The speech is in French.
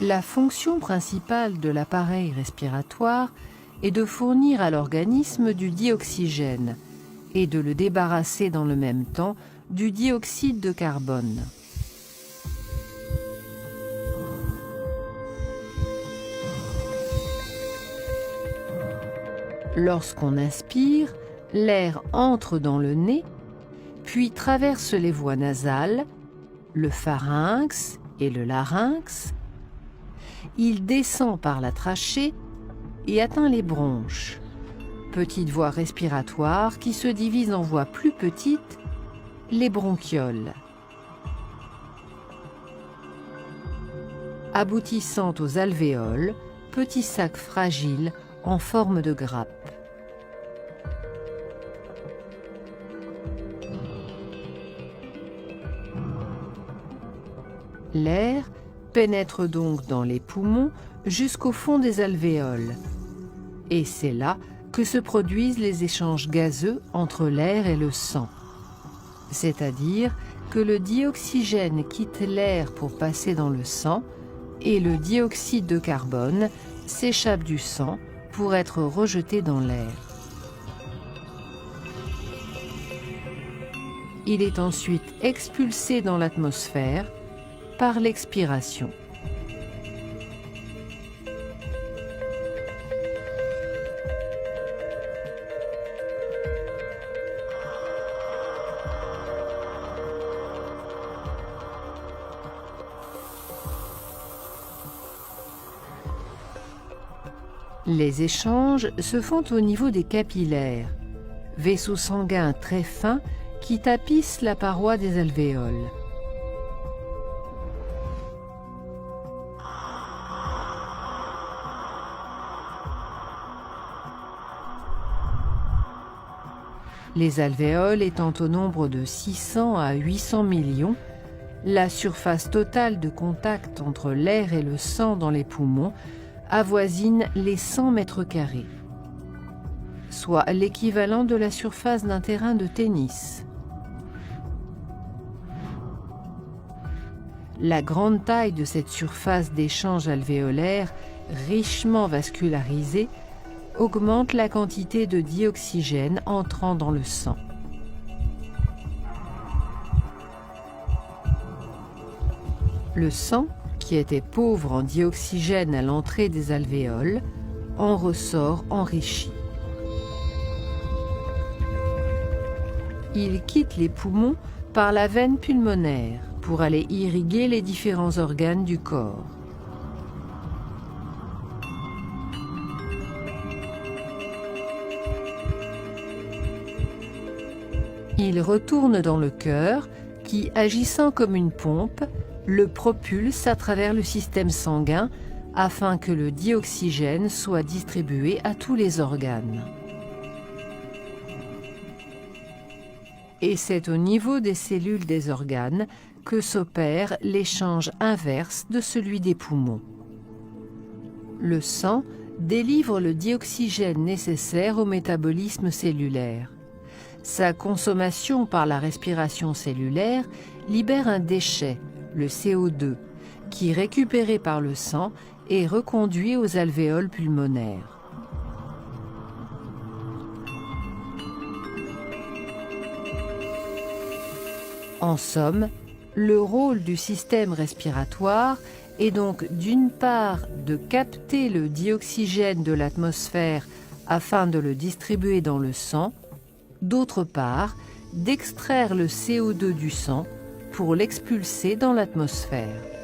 La fonction principale de l'appareil respiratoire est de fournir à l'organisme du dioxygène et de le débarrasser dans le même temps du dioxyde de carbone. Lorsqu'on inspire, l'air entre dans le nez, puis traverse les voies nasales, le pharynx et le larynx. Il descend par la trachée et atteint les bronches, petites voies respiratoires qui se divisent en voies plus petites, les bronchioles. Aboutissant aux alvéoles, petits sacs fragiles en forme de grappe. L'air pénètre donc dans les poumons jusqu'au fond des alvéoles. Et c'est là que se produisent les échanges gazeux entre l'air et le sang. C'est-à-dire que le dioxygène quitte l'air pour passer dans le sang et le dioxyde de carbone s'échappe du sang pour être rejeté dans l'air. Il est ensuite expulsé dans l'atmosphère par l'expiration. Les échanges se font au niveau des capillaires, vaisseaux sanguins très fins qui tapissent la paroi des alvéoles. Les alvéoles étant au nombre de 600 à 800 millions, la surface totale de contact entre l'air et le sang dans les poumons avoisine les 100 mètres carrés, soit l'équivalent de la surface d'un terrain de tennis. La grande taille de cette surface d'échange alvéolaire richement vascularisée augmente la quantité de dioxygène entrant dans le sang. Le sang, qui était pauvre en dioxygène à l'entrée des alvéoles, en ressort enrichi. Il quitte les poumons par la veine pulmonaire pour aller irriguer les différents organes du corps. Il retourne dans le cœur qui, agissant comme une pompe, le propulse à travers le système sanguin afin que le dioxygène soit distribué à tous les organes. Et c'est au niveau des cellules des organes que s'opère l'échange inverse de celui des poumons. Le sang délivre le dioxygène nécessaire au métabolisme cellulaire. Sa consommation par la respiration cellulaire libère un déchet, le CO2, qui, récupéré par le sang, est reconduit aux alvéoles pulmonaires. En somme, le rôle du système respiratoire est donc d'une part de capter le dioxygène de l'atmosphère afin de le distribuer dans le sang, d'autre part d'extraire le CO2 du sang pour l'expulser dans l'atmosphère.